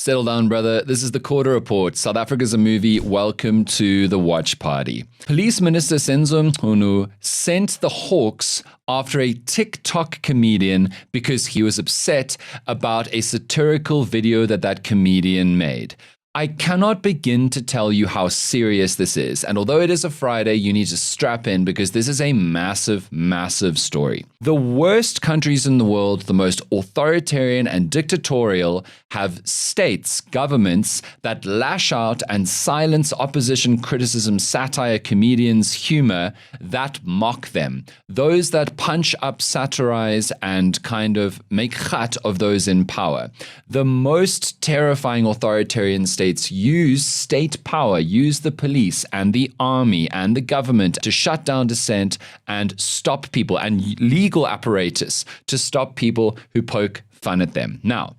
Settle down, brother. This is the Quarter Report. South Africa's a movie. Welcome to the watch party. Police Minister Senzo Mchunu sent the Hawks after a TikTok comedian because he was upset about a satirical video that comedian made. I cannot begin to tell you how serious this is. And although it is a Friday, you need to strap in because this is a massive, massive story. The worst countries in the world, the most authoritarian and dictatorial, have states, governments that lash out and silence opposition, criticism, satire, comedians, humor that mock them. Those that punch up, satirize, and kind of make khat of those in power. The most terrifying authoritarian states use state power, use the police and the army and the government to shut down dissent and stop people, and legal apparatus to stop people who poke fun at them. Now,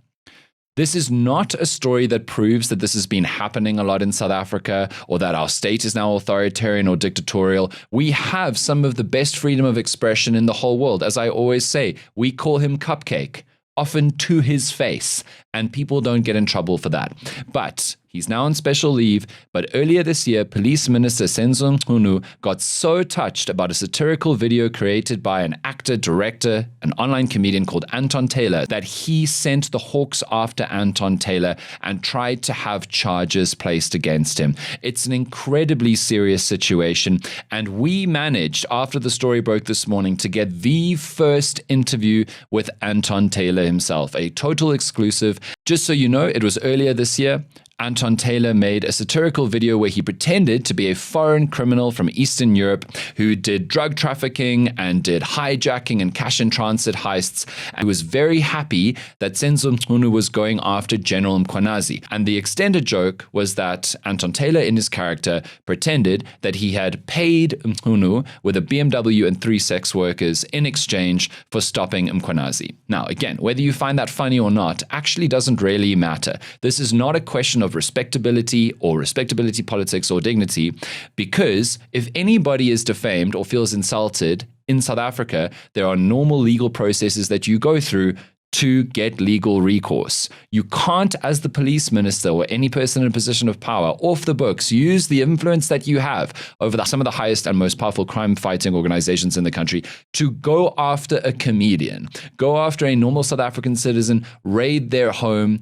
this is not a story that proves that this has been happening a lot in South Africa or that our state is now authoritarian or dictatorial. We have some of the best freedom of expression in the whole world. As I always say, we call him Cupcake, often to his face, and people don't get in trouble for that. But he's now on special leave. But earlier this year, Police Minister Senzo Mchunu got so touched about a satirical video created by an actor, director, an online comedian called Anton Taylor that he sent the Hawks after Anton Taylor and tried to have charges placed against him. It's an incredibly serious situation. And we managed, after the story broke this morning, to get the first interview with Anton Taylor himself, a total exclusive. Just so you know, it was earlier this year. Anton Taylor made a satirical video where he pretended to be a foreign criminal from Eastern Europe who did drug trafficking and did hijacking and cash in transit heists. And he was very happy that Senzo Mchunu was going after General Mkhwanazi. And the extended joke was that Anton Taylor, in his character, pretended that he had paid Mchunu with a BMW and 3 sex workers in exchange for stopping Mkhwanazi. Now, again, whether you find that funny or not actually doesn't really matter. This is not a question of respectability or respectability politics or dignity, because if anybody is defamed or feels insulted in South Africa, there are normal legal processes that you go through to get legal recourse. You can't, as the police minister or any person in a position of power, off the books, use the influence that you have over some of the highest and most powerful crime-fighting organizations in the country to go after a comedian, go after a normal South African citizen, raid their home,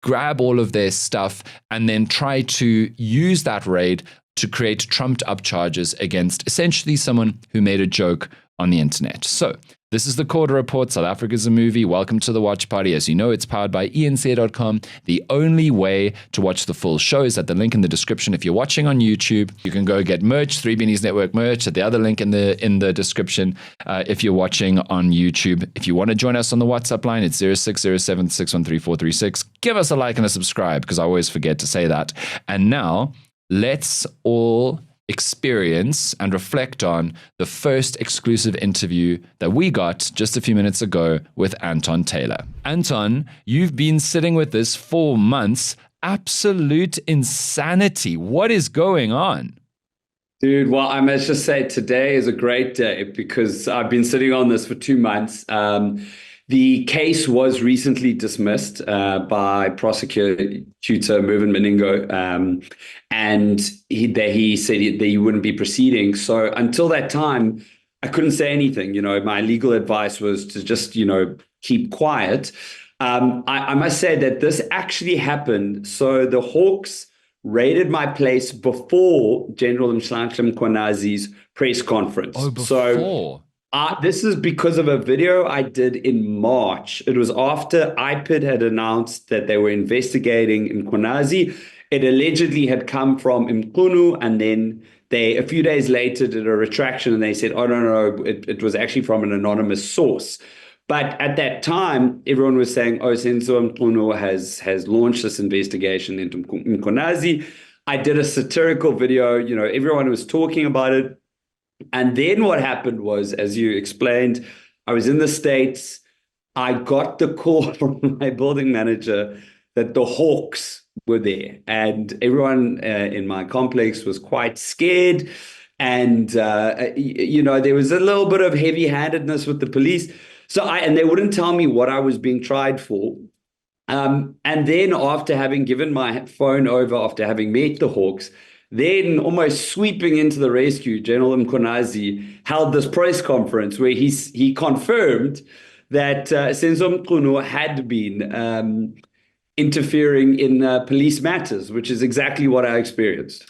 grab all of their stuff, and then try to use that raid to create trumped up charges against essentially someone who made a joke on the internet. So this is the Quarter Report. South Africa's a movie. Welcome to the watch party. As you know, it's powered by enca.com. The only way to watch the full show is at the link in the description. If you're watching on YouTube, you can go get merch, 3 Beanies Network merch at the other link in the description. If you're watching on YouTube, if you want to join us on the WhatsApp line, it's 0607-613-436. Give us a like and a subscribe, because I always forget to say that. And now let's all experience and reflect on the first exclusive interview that we got just a few minutes ago with Anton Taylor. Anton, you've been sitting with this for months. Absolute insanity. What is going on? Dude, well, I must just say today is a great day because I've been sitting on this for 2 months. The case was recently dismissed by prosecutor Mervyn Meningo, and he said that he wouldn't be proceeding. So until that time, I couldn't say anything. You know, my legal advice was to just, keep quiet. I must say that this actually happened. So the Hawks raided my place before General Mkhwanazi's press conference. Oh, before? This is because of a video I did in March. It was after IPID had announced that they were investigating Mkhwanazi. It allegedly had come from Mchunu, and then they, a few days later, did a retraction and they said, oh, no, it was actually from an anonymous source. But at that time, everyone was saying, oh, Senzo Mchunu has launched this investigation into Mkhwanazi. I did a satirical video, everyone was talking about it. And then what happened was, as you explained, I was in the States. I got the call from my building manager that the Hawks were there. And everyone in my complex was quite scared. And, there was a little bit of heavy-handedness with the police. And they wouldn't tell me what I was being tried for. And then after having given my phone over, after having met the Hawks, then almost sweeping into the rescue, General Mkhwanazi held this press conference where he confirmed that Senzo Mchunu had been interfering in police matters, which is exactly what I experienced.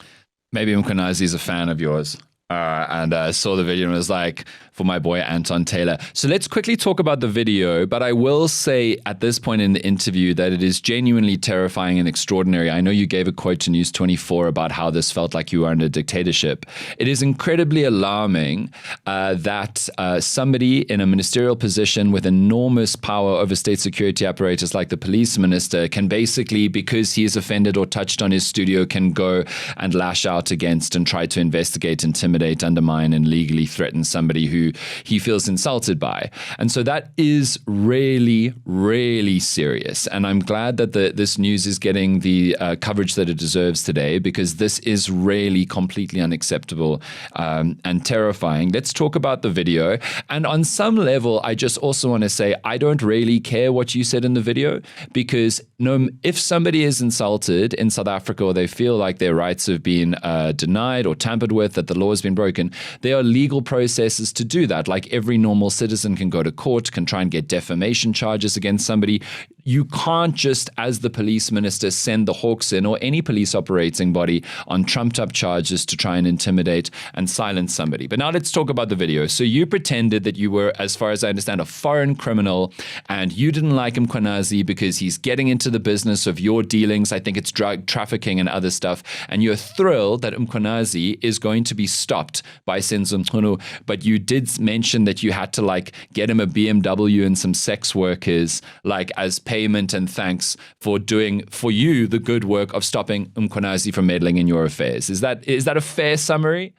Maybe Mkhwanazi is a fan of yours. And saw the video and was like, for my boy Anton Taylor. So let's quickly talk about the video, but I will say at this point in the interview that it is genuinely terrifying and extraordinary. I know you gave a quote to News 24 about how this felt like you were under dictatorship. It is incredibly alarming that somebody in a ministerial position with enormous power over state security apparatus like the police minister can basically, because he is offended or touched on his studio, can go and lash out against and try to investigate, intimidate, undermine, and legally threaten somebody who he feels insulted by. And so that is really, really serious. And I'm glad that this news is getting the coverage that it deserves today, because this is really completely unacceptable and terrifying. Let's talk about the video. And on some level, I just also want to say, I don't really care what you said in the video, because if somebody is insulted in South Africa or they feel like their rights have been denied or tampered with, that the law has been broken, there are legal processes to do that. Like every normal citizen can go to court, can try and get defamation charges against somebody. You can't just, as the police minister, send the Hawks in or any police operating body on trumped up charges to try and intimidate and silence somebody. But now let's talk about the video. So you pretended that you were, as far as I understand, a foreign criminal, and you didn't like Mkhwanazi because he's getting into the business of your dealings. I think it's drug trafficking and other stuff. And you're thrilled that Mkhwanazi is going to be stopped by Senzo Mchunu. But you did mention that you had to get him a BMW and some sex workers as payment and thanks for doing for you the good work of stopping Mkhwanazi from meddling in your affairs. Is that a fair summary?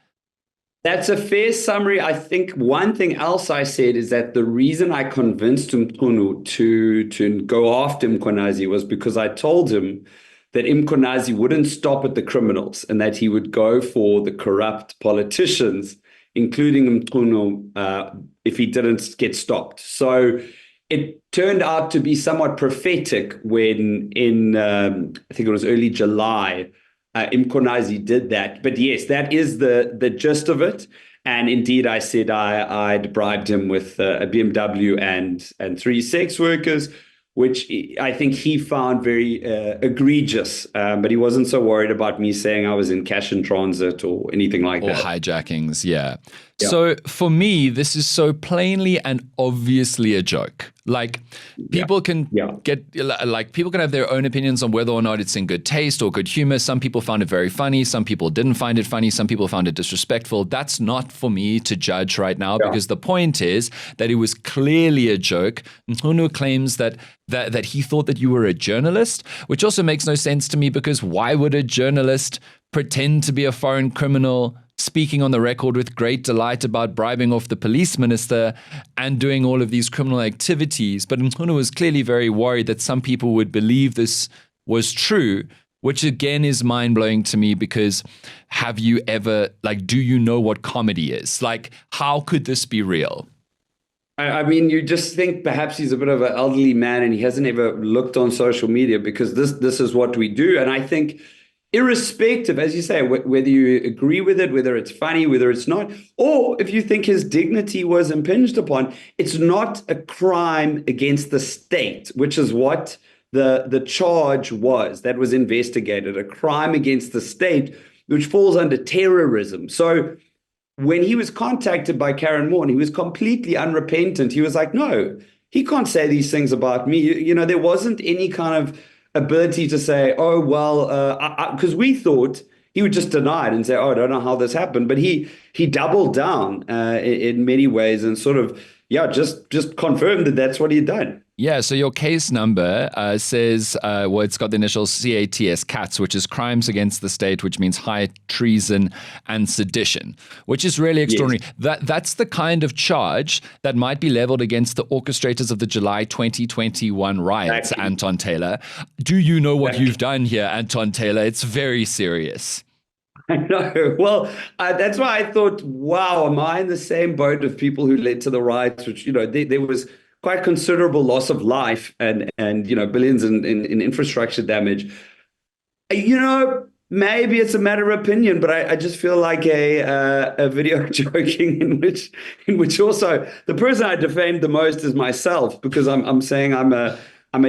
That's a fair summary. I think one thing else I said is that the reason I convinced Mchunu to go after Mkhwanazi was because I told him that Mkhwanazi wouldn't stop at the criminals and that he would go for the corrupt politicians, including Mchunu, if he didn't get stopped. So it turned out to be somewhat prophetic when I think it was early July, Mkhwanazi did that. But yes, that is the gist of it. And indeed, I said I'd bribed him with a BMW and 3 sex workers, which I think he found very egregious. But he wasn't so worried about me saying I was in cash in transit or anything like that. Or hijackings, yeah. So for me, this is so plainly and obviously a joke. People can people can have their own opinions on whether or not it's in good taste or good humor. Some people found it very funny. Some people didn't find it funny. Some people found it disrespectful. That's not for me to judge right now, because the point is that it was clearly a joke. Mchunu claims that he thought that you were a journalist, which also makes no sense to me, because why would a journalist pretend to be a foreign criminal, speaking on the record with great delight about bribing off the police minister and doing all of these criminal activities? But Mchunu was clearly very worried that some people would believe this was true, which again is mind-blowing to me, because have you ever, do you know what comedy is? How could this be real? I mean, you just think perhaps he's a bit of an elderly man and he hasn't ever looked on social media, because this is what we do. And I think irrespective, as you say, whether you agree with it, whether it's funny, whether it's not, or if you think his dignity was impinged upon, it's not a crime against the state, which is what the charge was that was investigated, a crime against the state, which falls under terrorism. So when he was contacted by Karen Moore, and he was completely unrepentant, he was like, no, he can't say these things about me. There wasn't any kind of ability to say, oh, well, because we thought he would just deny it and say, oh, I don't know how this happened. But he doubled down in many ways and sort of, just confirmed that that's what he'd done. Yeah, so your case number says, it's got the initials CATS, CATS, which is crimes against the state, which means high treason and sedition, which is really extraordinary. Yes. That's the kind of charge that might be leveled against the orchestrators of the July 2021 riots, exactly. Anton Taylor. Do you know what you've done here, Anton Taylor? It's very serious. I know. Well, that's why I thought, wow, am I in the same boat of people who led to the riots, which, there was quite considerable loss of life and billions in infrastructure damage. Maybe it's a matter of opinion, but I just feel like a video joking in which also the person I defamed the most is myself, because I'm saying I'm a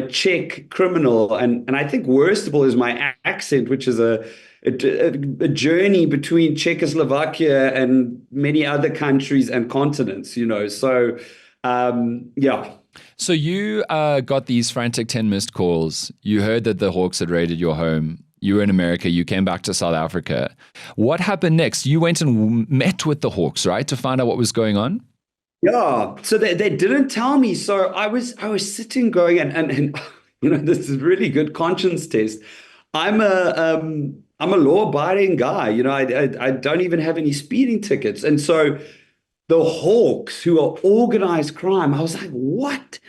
Czech criminal, and I think worst of all is my accent, which is a journey between Czechoslovakia and many other countries and continents. So yeah. So you got these frantic 10 missed calls. You heard that the Hawks had raided your home. You were in America. You came back to South Africa. What happened next? You went and met with the Hawks, right, to find out what was going on? Yeah. So they didn't tell me. So I was sitting going and this is really good conscience test. I'm a law-abiding guy. I don't even have any speeding tickets. And so the Hawks, who are organized crime, I was like, what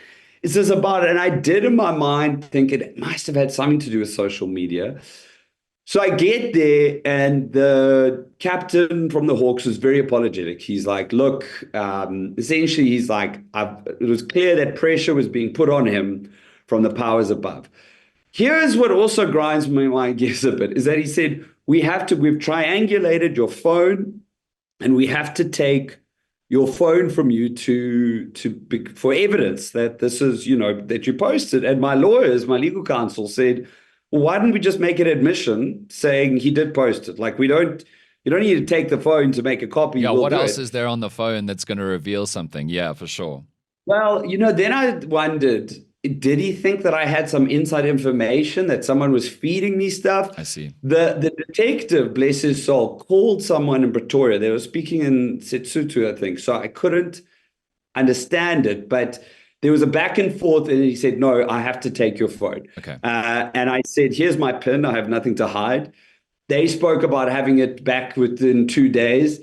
is this about? And I did in my mind think it must have had something to do with social media. So I get there, and the captain from the Hawks was very apologetic. He's like, look, essentially, he's like, it was clear that pressure was being put on him from the powers above. Here's what also grinds my gears a bit, is that he said, we've triangulated your phone, and we have to take your phone from you for evidence that this is, that you posted. And my legal counsel said, well, why didn't we just make an admission saying he did post it? Like, you don't need to take the phone to make a copy. Yeah, what else is there on the phone that's going to reveal something? Yeah, for sure. Well, then I wondered, did he think that I had some inside information, that someone was feeding me stuff? I see. The detective, bless his soul, called someone in Pretoria. They were speaking in Sesotho, I think. So I couldn't understand it, but there was a back and forth, and he said, no, I have to take your phone. Okay. And I said, here's my PIN. I have nothing to hide. They spoke about having it back within 2 days.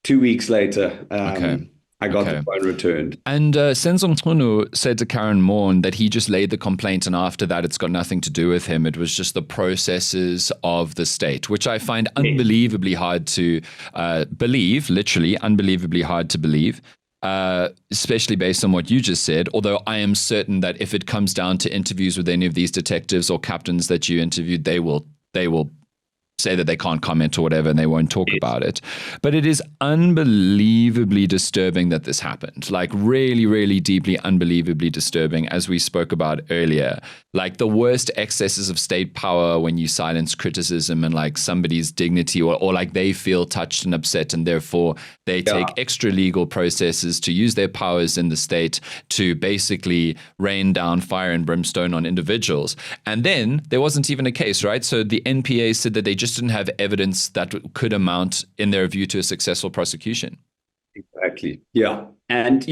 2 weeks later, Okay. I got the phone returned. And Senzo Mchunu said to Karen Morn that he just laid the complaint, and after that, it's got nothing to do with him. It was just the processes of the state, which I find unbelievably hard to believe, literally unbelievably hard to believe, especially based on what you just said. Although I am certain that if it comes down to interviews with any of these detectives or captains that you interviewed, they will say that they can't comment or whatever, and they won't talk about it. But it is unbelievably disturbing that this happened. Like, really, really deeply, unbelievably disturbing, as we spoke about earlier. Like, the worst excesses of state power when you silence criticism and like somebody's dignity, or like they feel touched and upset, and therefore they take extra legal processes to use their powers in the state to basically rain down fire and brimstone on individuals. And then there wasn't even a case, right? So the NPA said that they just didn't have evidence that could amount, in their view, to a successful prosecution. Exactly. Yeah. And,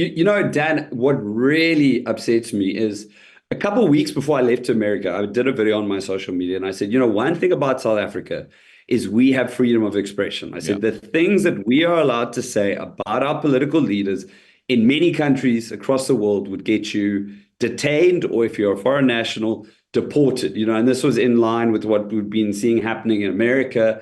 Dan, what really upsets me is a couple of weeks before I left to America, I did a video on my social media, and I said, one thing about South Africa is we have freedom of expression. I said the things that we are allowed to say about our political leaders in many countries across the world would get you detained, or if you're a foreign national, deported, and this was in line with what we've been seeing happening in America.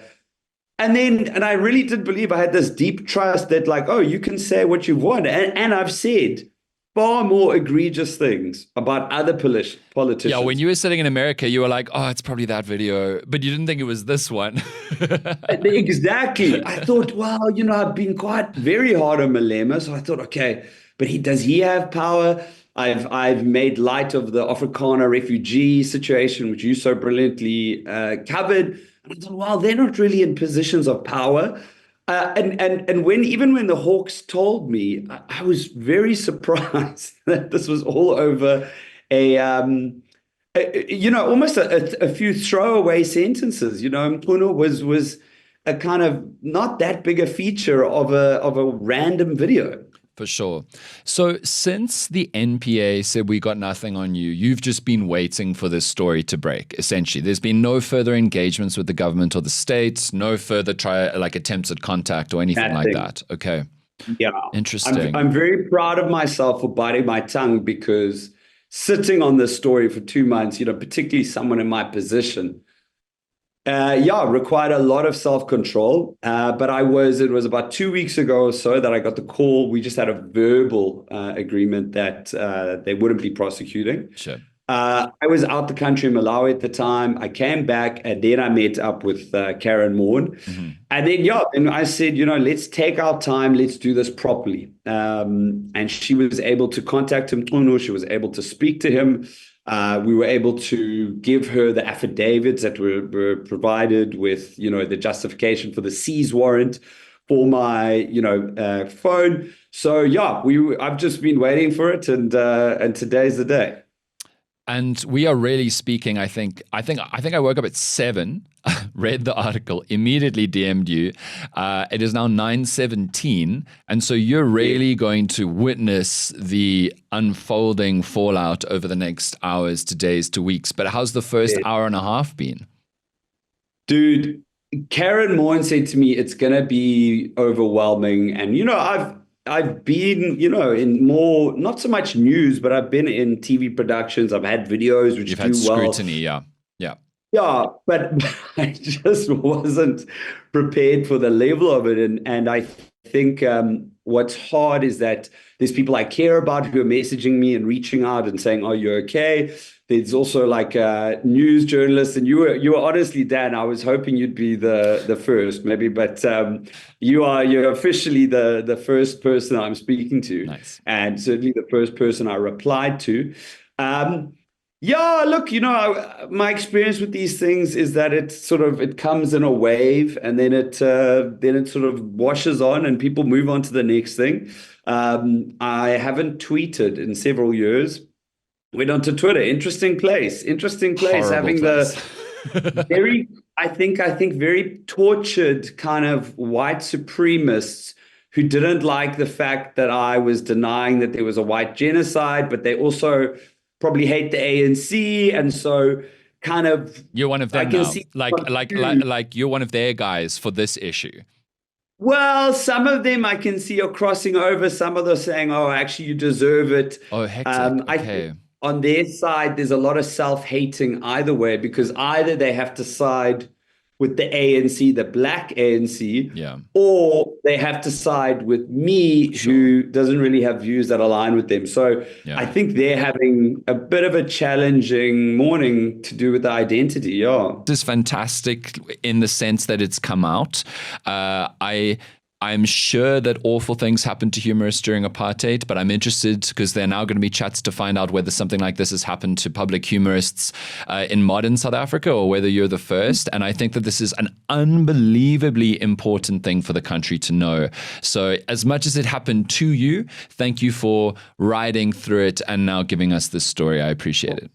And I really did believe, I had this deep trust that, like, oh, you can say what you want. And I've said far more egregious things about other politicians. Yeah, when you were sitting in America, you were like, oh, it's probably that video, but you didn't think it was this one. Exactly. I thought, well, I've been quite very hard on Malema, so I thought, okay, but does he have power? I've made light of the Afrikaner refugee situation, which you so brilliantly covered. And I thought, well, they're not really in positions of power. And when the Hawks told me, I was very surprised that this was all over almost a few throwaway sentences. Mchunu was a kind of not that big a feature of a random video. For sure. So since the NPA said we got nothing on you, you've just been waiting for this story to break, essentially. There's been no further engagements with the government or the states, no further attempts at contact or anything like that. Okay. Yeah. Interesting. I'm very proud of myself for biting my tongue, because sitting on this story for 2 months, particularly someone in my position, Yeah, required a lot of self-control. But it was about 2 weeks ago or so that I got the call. We just had a verbal agreement that they wouldn't be prosecuting. Sure. I was out the country in Malawi at the time. I came back and then I met up with Karen Morn. Mm-hmm. And then, yeah, and I said, let's take our time. Let's do this properly. And she was able to contact him. She was able to speak to him. We were able to give her the affidavits that were provided with, the justification for the seize warrant for my, phone. So yeah, I've just been waiting for it, and today's the day. And we are really speaking. I think I woke up at 7, read the article, immediately DM'd you. It is now 9:17, and so you're really going to witness the unfolding fallout over the next hours to days to weeks. But how's the first hour and a half been? Dude, Karen Morn said to me, it's going to be overwhelming. And, I've been, in more, not so much news, but I've been in TV productions. I've had videos which You've do had well. scrutiny, yeah. Yeah, but I just wasn't prepared for the level of it. And I think what's hard is that there's people I care about who are messaging me and reaching out and saying, "Are you okay?" There's also like news journalists, and you were honestly, Dan, I was hoping you'd be the first, maybe, but you're officially the first person I'm speaking to. Nice. And certainly the first person I replied to. Yeah, look, my experience with these things is that it comes in a wave, and then it sort of washes on, and people move on to the next thing. I haven't tweeted in several years. Went onto Twitter. Interesting place. Horrible having place. The very, I think very tortured kind of white supremacists who didn't like the fact that I was denying that there was a white genocide, but they also probably hate the ANC, and so kind of you're one of them now. Like you're one of their guys for this issue. Well, some of them I can see are crossing over. Some of them are saying, "Oh, actually, you deserve it." Oh, hectic. I Okay. think on their side, there's a lot of self-hating either way, because either they have to side with the ANC, the black ANC, or they have to side with me, who doesn't really have views that align with them. So I think they're having a bit of a challenging morning to do with the identity. Yeah. This is fantastic in the sense that it's come out. I'm sure that awful things happened to humorists during apartheid, but I'm interested because there are now going to be chats to find out whether something like this has happened to public humorists in modern South Africa, or whether you're the first. And I think that this is an unbelievably important thing for the country to know. So as much as it happened to you, thank you for riding through it and now giving us this story. I appreciate it.